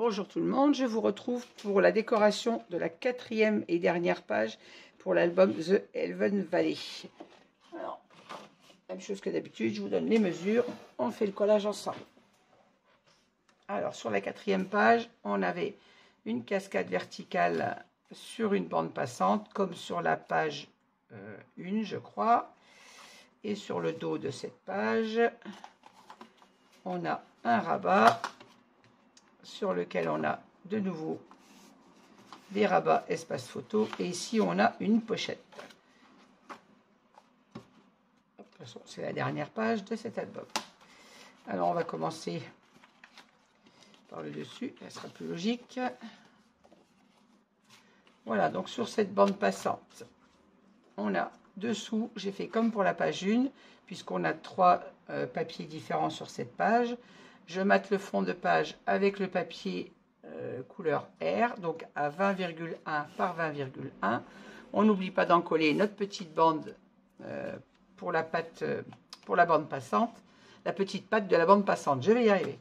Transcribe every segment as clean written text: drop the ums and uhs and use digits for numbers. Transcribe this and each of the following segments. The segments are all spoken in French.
Bonjour tout le monde, je vous retrouve pour la décoration de la 4e et dernière page pour l'album The Elven Valley. Alors, même chose que d'habitude, je vous donne les mesures, on fait le collage ensemble. Alors sur la 4e page, on avait une cascade verticale sur une bande passante, comme sur la page 1 je crois. Et sur le dos de cette page, on a un rabat sur lequel on a de nouveau des rabats espace photo, et ici on a une pochette. De toute façon, c'est la dernière page de cet album. Alors on va commencer par le dessus, ça sera plus logique. Voilà, donc sur cette bande passante, on a dessous, j'ai fait comme pour la page 1, puisqu'on a 3 papiers différents sur cette page. Je mate le fond de page avec le papier couleur R, donc à 20,1 par 20,1. On n'oublie pas d'encoller notre petite bande pour la bande passante, la petite patte de la bande passante. Je vais y arriver.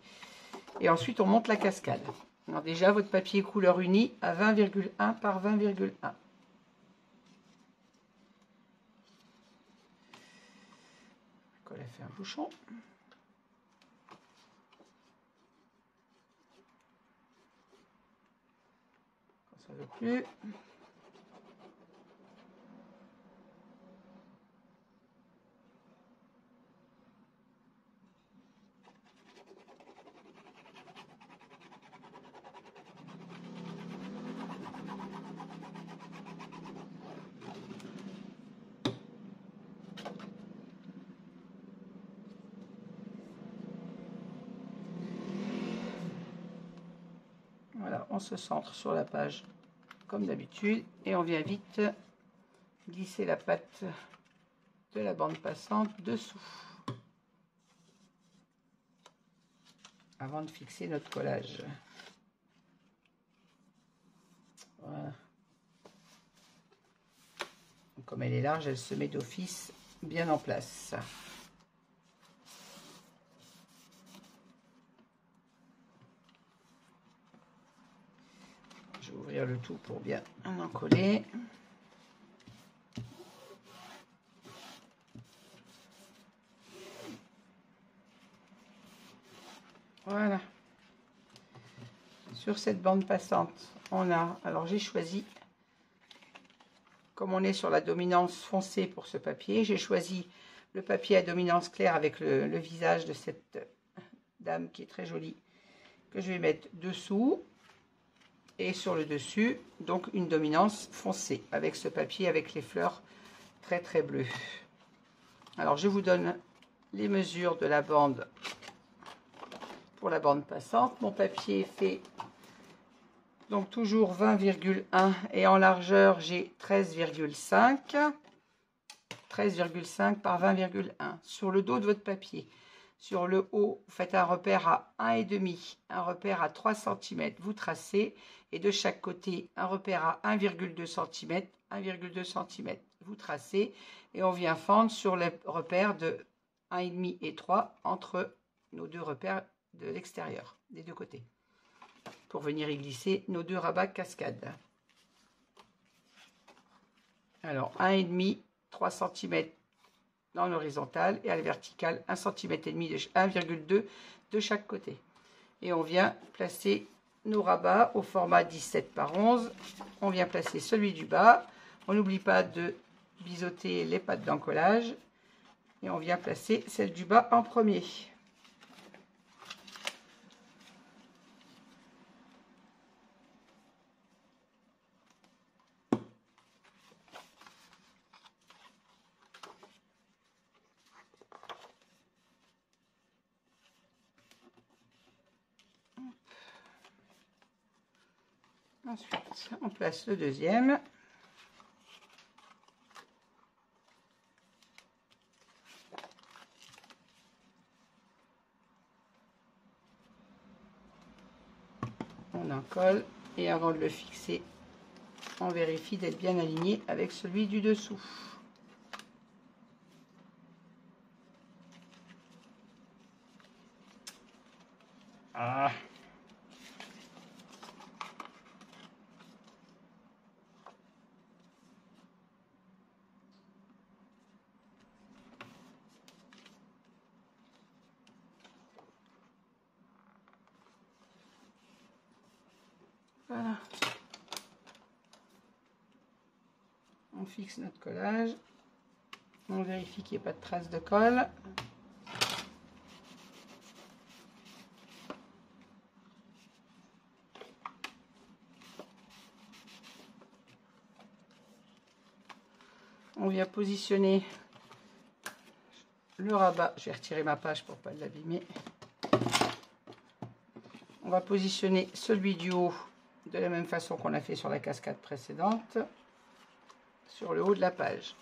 Et ensuite, on monte la cascade. Alors déjà, votre papier couleur uni à 20,1 par 20,1. Colle a fait un bouchon. Ça ne veut plus. Voilà, on se centre sur la page comme d'habitude et on vient vite glisser la patte de la bande passante dessous avant de fixer notre collage. Voilà. Comme elle est large, elle se met d'office bien en place. Je vais ouvrir le tout pour bien en coller. Voilà. Sur cette bande passante, on a, alors j'ai choisi, comme on est sur la dominance foncée pour ce papier, j'ai choisi le papier à dominance claire avec le visage de cette dame qui est très jolie, que je vais mettre dessous. Et sur le dessus, donc une dominance foncée avec ce papier avec les fleurs très très bleues. Alors je vous donne les mesures de la bande pour la bande passante. Mon papier fait donc toujours 20,1 et en largeur j'ai 13,5 par 20,1 sur le dos de votre papier. Sur le haut, vous faites un repère à 1,5, un repère à 3 cm, vous tracez, et de chaque côté, un repère à 1,2 cm, 1,2 cm, vous tracez, et on vient fendre sur les repères de 1,5 et 3 entre nos deux repères de l'extérieur, des deux côtés, pour venir y glisser nos deux rabats cascades. Alors, 1,5, 3 cm dans l'horizontale et à la verticale 1,5 cm, 1,2 de chaque côté. Et on vient placer nos rabats au format 17 par 11. On vient placer celui du bas. On n'oublie pas de biseauter les pattes d'encollage. Et on vient placer celle du bas en premier. Ensuite, on place le deuxième. On en colle et avant de le fixer, on vérifie d'être bien aligné avec celui du dessous. Ah. Voilà. On fixe notre collage. On vérifie qu'il n'y ait pas de traces de colle. On vient positionner le rabat. Je vais retirer ma page pour ne pas l'abîmer. On va positionner celui du haut de la même façon qu'on a fait sur la cascade précédente, sur le haut de la page.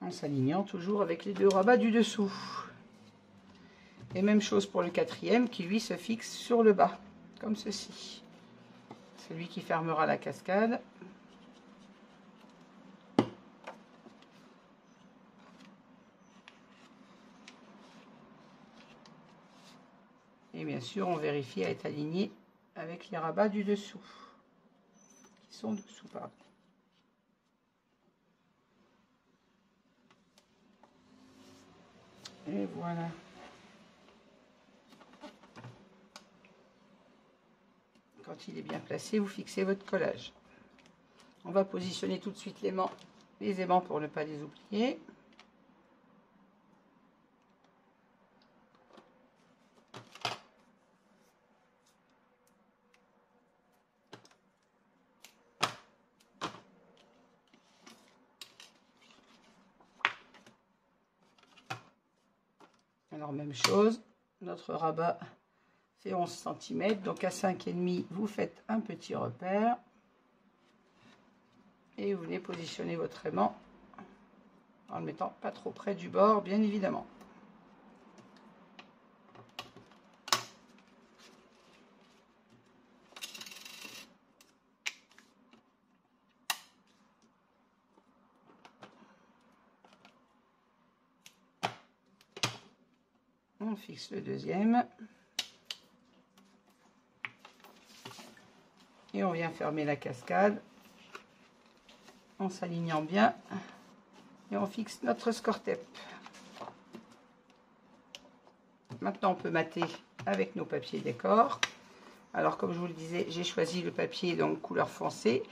En s'alignant toujours avec les deux rabats du dessous. Et même chose pour le quatrième qui lui se fixe sur le bas, comme ceci. C'est lui qui fermera la cascade. Et bien sûr, on vérifie à être aligné avec les rabats du dessous, qui sont dessous, pardon. Et voilà. Quand il est bien placé, vous fixez votre collage. On va positionner tout de suite les aimants pour ne pas les oublier. Alors même chose, notre rabat fait 11 cm, donc à 5,5 vous faites un petit repère et vous venez positionner votre aimant en le mettant pas trop près du bord, bien évidemment. On fixe le deuxième et on vient fermer la cascade en s'alignant bien et on fixe notre score-tape. Maintenant on peut mater avec nos papiers décor. Alors comme je vous le disais, j'ai choisi le papier donc couleur foncée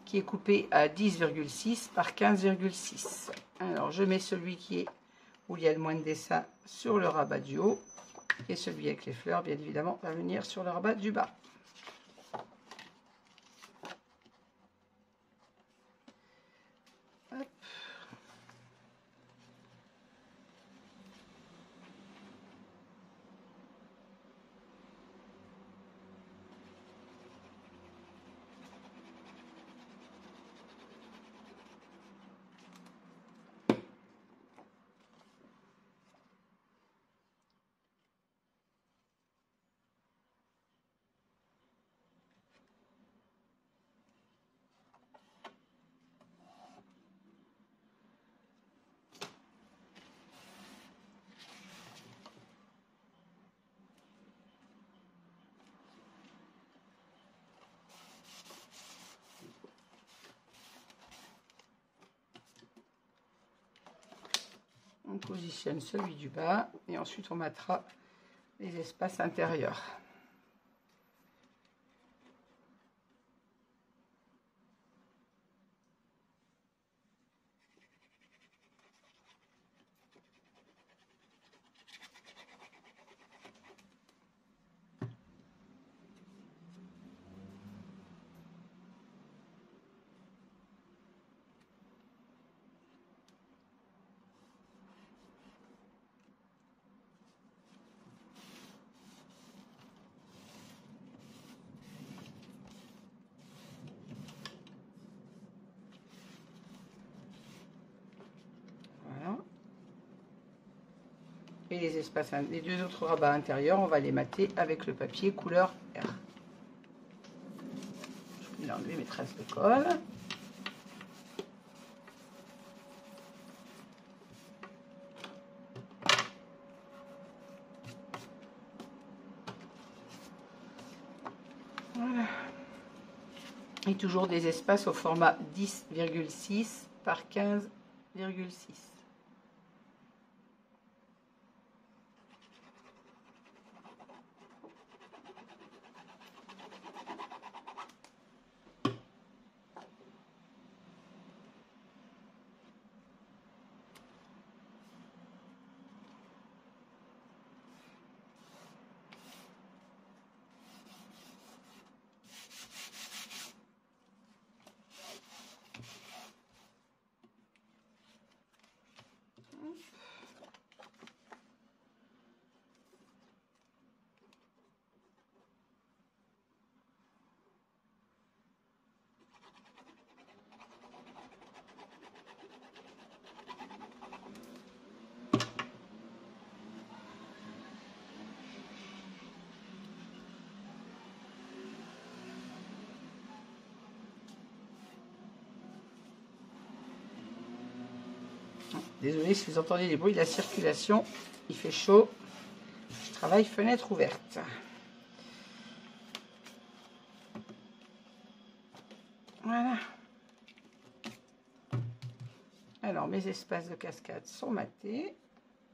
qui est coupé à 10,6 par 15,6. Alors je mets celui où il y a le moins de dessin sur le rabat du haut et celui avec les fleurs bien évidemment va venir sur le rabat du bas. Hop. On positionne celui du bas et ensuite on matera les espaces intérieurs. Et les espaces, les deux autres rabats intérieurs, on va les mater avec le papier couleur R. Je vais enlever mes traces de colle. Voilà. Et toujours des espaces au format 10,6 par 15,6. Désolée si vous entendez des bruits de la circulation, il fait chaud. Je travaille fenêtre ouverte. Voilà. Alors, mes espaces de cascade sont matés.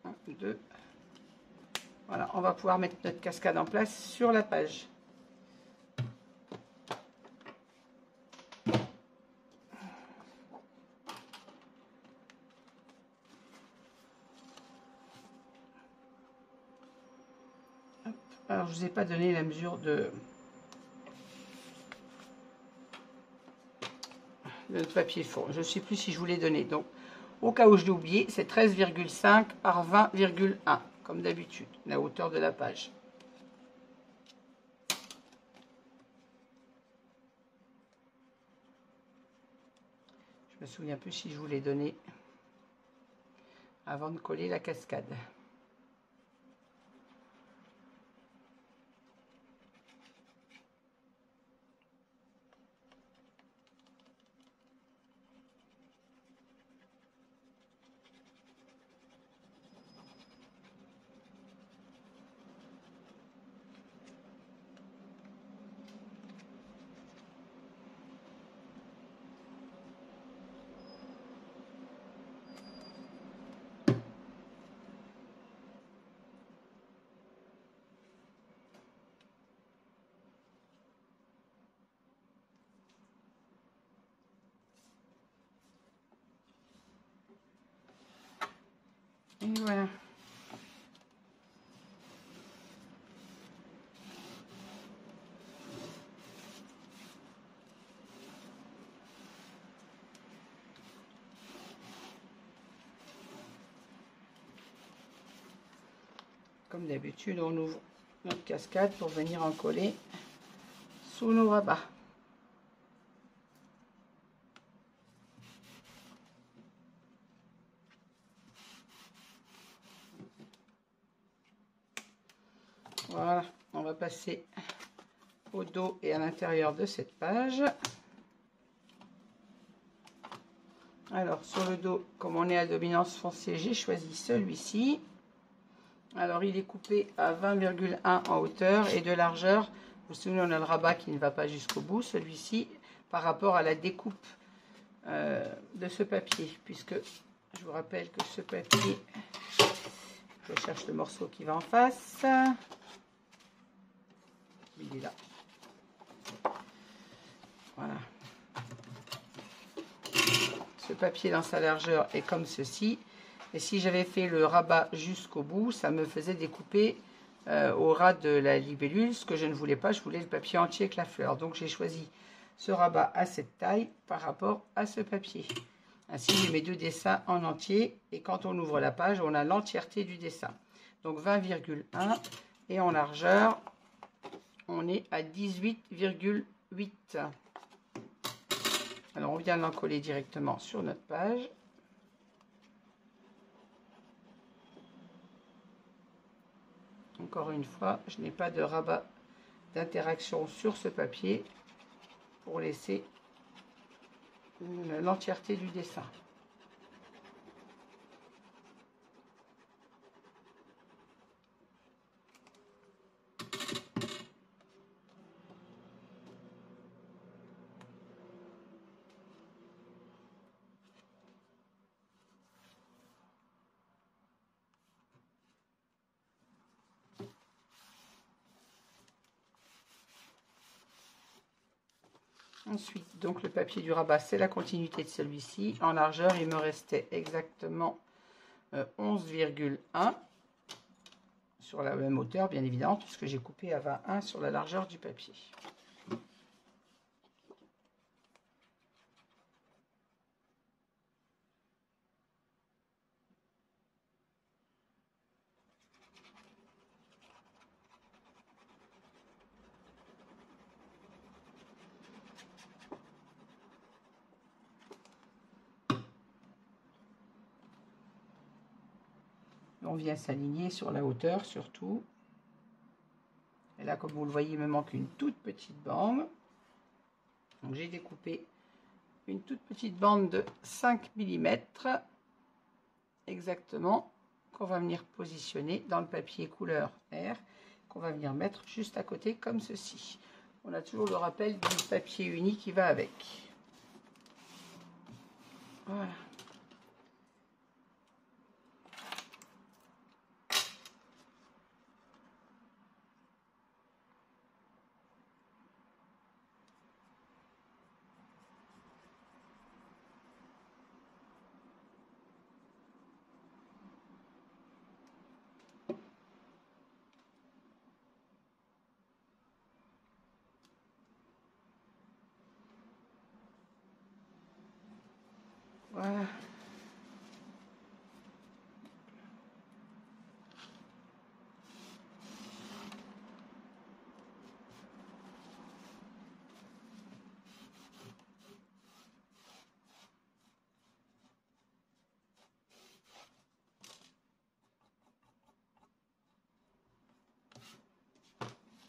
1, 2. Voilà, on va pouvoir mettre notre cascade en place sur la page. Alors, je ne vous ai pas donné la mesure de notre papier fond. Je ne sais plus si je vous l'ai donné. Donc, au cas où je l'ai oublié, c'est 13,5 par 20,1, comme d'habitude, la hauteur de la page. Je me souviens plus si je vous l'ai donné avant de coller la cascade. Et voilà. Comme d'habitude, on ouvre notre cascade pour venir en coller sous nos rabats. Voilà, on va passer au dos et à l'intérieur de cette page. Alors, sur le dos, comme on est à dominance foncée, j'ai choisi celui-ci. Alors, il est coupé à 20,1 en hauteur et de largeur. Vous vous souvenez, on a le rabat qui ne va pas jusqu'au bout, celui-ci, par rapport à la découpe de ce papier. Puisque, je vous rappelle que ce papier, je cherche le morceau qui va en face. Il est là. Voilà. Ce papier dans sa largeur est comme ceci. Et si j'avais fait le rabat jusqu'au bout, ça me faisait découper au ras de la libellule. Ce que je ne voulais pas, je voulais le papier entier avec la fleur. Donc j'ai choisi ce rabat à cette taille par rapport à ce papier. Ainsi, j'ai mes deux dessins en entier. Et quand on ouvre la page, on a l'entièreté du dessin. Donc 20,1. Et en largeur, on est à 18,8. Alors, on vient l'encoller directement sur notre page. Encore une fois, je n'ai pas de rabat d'interaction sur ce papier pour laisser l'entièreté du dessin. Ensuite, donc le papier du rabat, c'est la continuité de celui-ci. En largeur, il me restait exactement 11,1 sur la même hauteur, bien évidemment, puisque j'ai coupé à 21 sur la largeur du papier. On vient s'aligner sur la hauteur surtout. Et là, comme vous le voyez, il me manque une toute petite bande. Donc j'ai découpé une toute petite bande de 5 mm exactement, qu'on va venir positionner dans le papier couleur R, qu'on va venir mettre juste à côté comme ceci. On a toujours le rappel du papier uni qui va avec. Voilà. Voilà.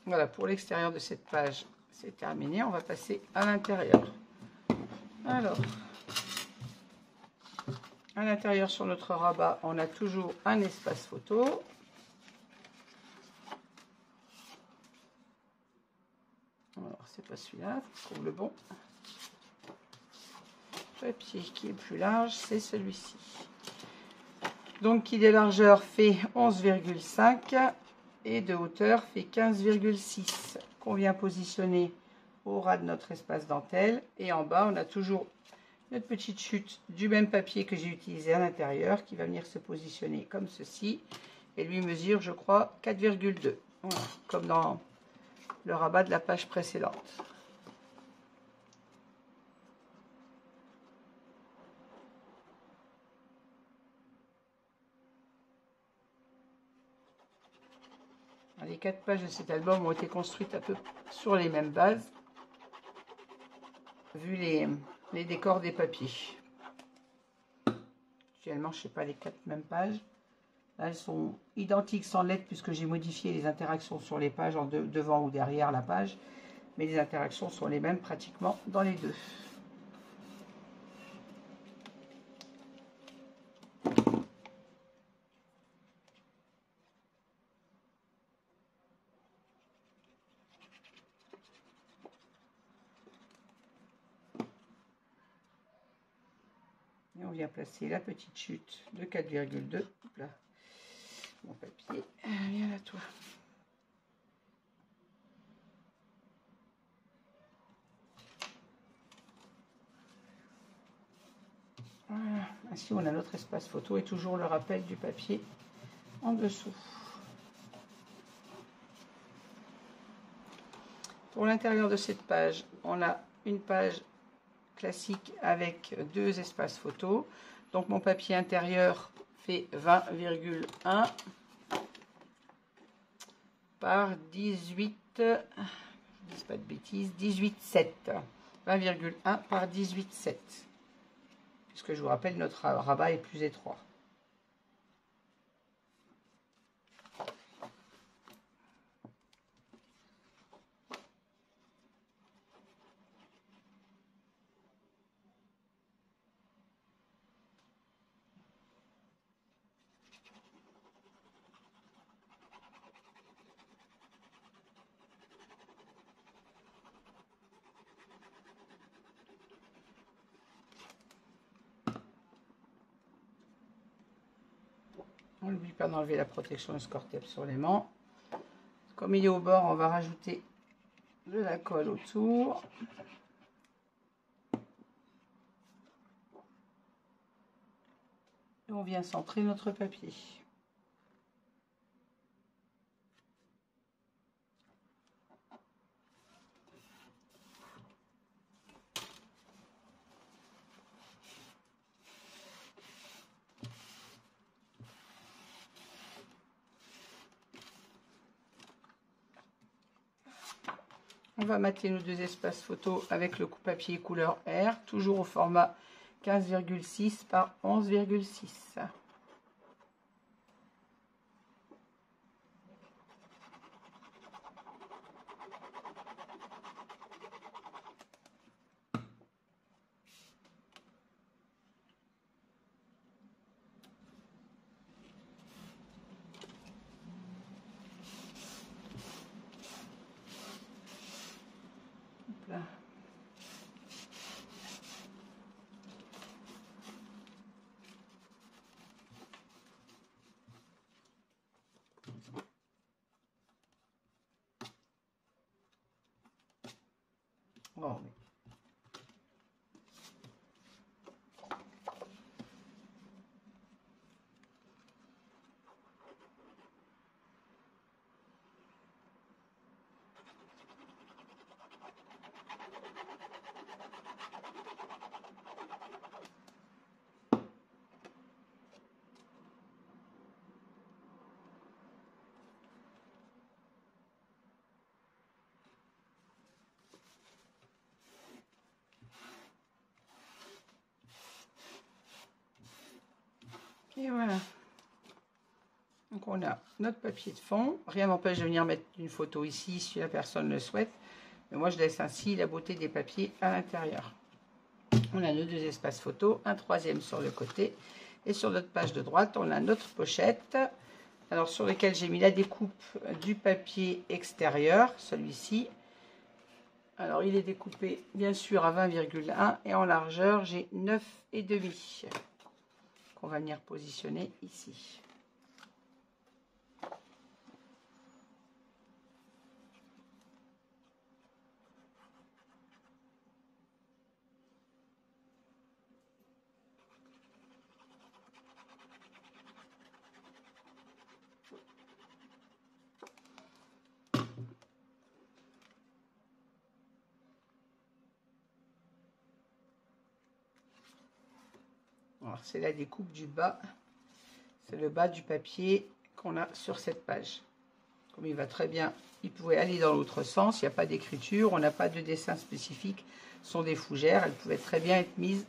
Voilà, pour l'extérieur de cette page, c'est terminé. On va passer à l'intérieur. Alors, à l'intérieur sur notre rabat, on a toujours un espace photo. Alors, c'est pas celui-là, il faut que je trouve le bon. Papier qui est plus large, c'est celui-ci. Donc, qui de largeur fait 11,5 et de hauteur fait 15,6. Qu'on vient positionner au ras de notre espace dentelle. Et en bas, on a toujours notre petite chute du même papier que j'ai utilisé à l'intérieur qui va venir se positionner comme ceci. Et lui mesure, je crois, 4,2. Voilà, comme dans le rabat de la page précédente. Les 4 pages de cet album ont été construites un peu sur les mêmes bases, vu les décors des papiers. Actuellement, je ne sais pas les 4 mêmes pages. Là, elles sont identiques sans lettres puisque j'ai modifié les interactions sur les pages, en devant ou derrière la page. Mais les interactions sont les mêmes pratiquement dans les deux. Et on vient placer la petite chute de 4,2. Là, mon papier, viens à toi. Voilà. Ainsi, on a notre espace photo et toujours le rappel du papier en dessous. Pour l'intérieur de cette page, on a une page classique avec 2 espaces photos. Donc mon papier intérieur fait 20,1 par 18, je ne dis pas de bêtises, 18,7. 20,1 par 18,7. Puisque je vous rappelle, notre rabat est plus étroit. On n'oublie pas d'enlever la protection escortable sur l'aimant. Comme il est au bord, on va rajouter de la colle autour. Et on vient centrer notre papier. On va mater nos deux espaces photo avec le papier couleur R, toujours au format 15,6 par 11,6. Là. Bon, mais... Et voilà. Donc on a notre papier de fond. Rien n'empêche de venir mettre une photo ici si la personne le souhaite. Mais moi je laisse ainsi la beauté des papiers à l'intérieur. On a nos deux espaces photo, un troisième sur le côté. Et sur notre page de droite, on a notre pochette. Alors sur lequel j'ai mis la découpe du papier extérieur, celui-ci. Alors il est découpé bien sûr à 20,1 et en largeur j'ai 9,5 qu'on va venir positionner ici. C'est la découpe du bas, c'est le bas du papier qu'on a sur cette page. Comme il va très bien, il pouvait aller dans l'autre sens, il n'y a pas d'écriture, on n'a pas de dessin spécifique, ce sont des fougères, elles pouvaient très bien être mises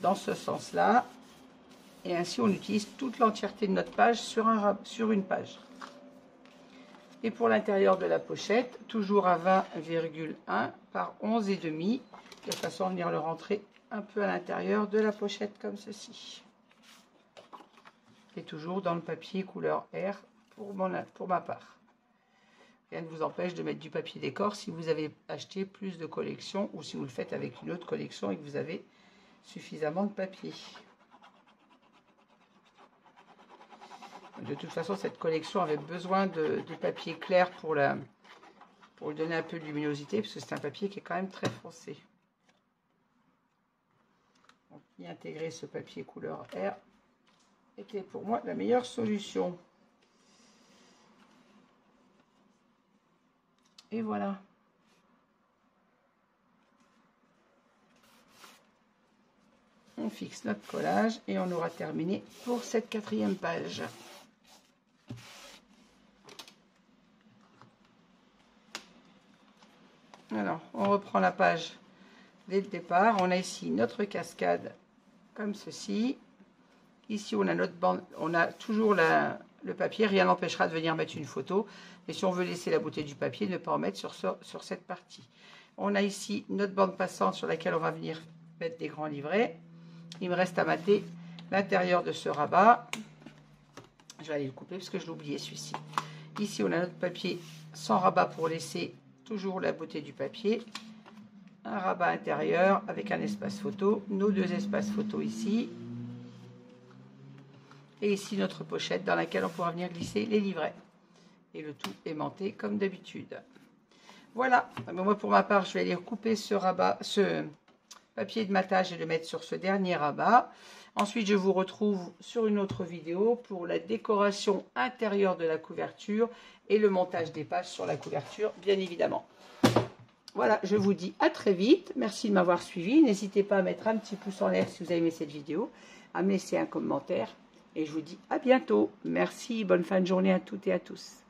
dans ce sens-là. Et ainsi on utilise toute l'entièreté de notre page sur une page. Et pour l'intérieur de la pochette, toujours à 20,1 par 11,5, de façon à venir le rentrer un peu à l'intérieur de la pochette comme ceci. Et toujours dans le papier couleur R pour ma part. Rien ne vous empêche de mettre du papier décor si vous avez acheté plus de collections ou si vous le faites avec une autre collection et que vous avez suffisamment de papier. De toute façon, cette collection avait besoin de papier clair pour lui donner un peu de luminosité, parce que c'est un papier qui est quand même très foncé. Donc, y intégrer ce papier couleur R était pour moi la meilleure solution. Et voilà. On fixe notre collage et on aura terminé pour cette 4e page. Alors, on reprend la page dès le départ. On a ici notre cascade comme ceci. Ici, on a notre bande, on a toujours le papier. Rien n'empêchera de venir mettre une photo. Mais si on veut laisser la beauté du papier, ne pas en mettre sur cette partie. On a ici notre bande passante sur laquelle on va venir mettre des grands livrets. Il me reste à mater l'intérieur de ce rabat. Je vais aller le couper parce que je l'ai oublié celui-ci. Ici, on a notre papier sans rabat pour laisser toujours la beauté du papier. Un rabat intérieur avec un espace photo. Nos deux espaces photo ici. Et ici, notre pochette dans laquelle on pourra venir glisser les livrets. Et le tout aimanté comme d'habitude. Voilà. Moi, pour ma part, je vais aller couper ce rabat, ce papier de matage et le mettre sur ce dernier rabat. Ensuite, je vous retrouve sur une autre vidéo pour la décoration intérieure de la couverture et le montage des pages sur la couverture, bien évidemment. Voilà, je vous dis à très vite. Merci de m'avoir suivi. N'hésitez pas à mettre un petit pouce en l'air si vous avez aimé cette vidéo, à me laisser un commentaire. Et je vous dis à bientôt. Merci, bonne fin de journée à toutes et à tous.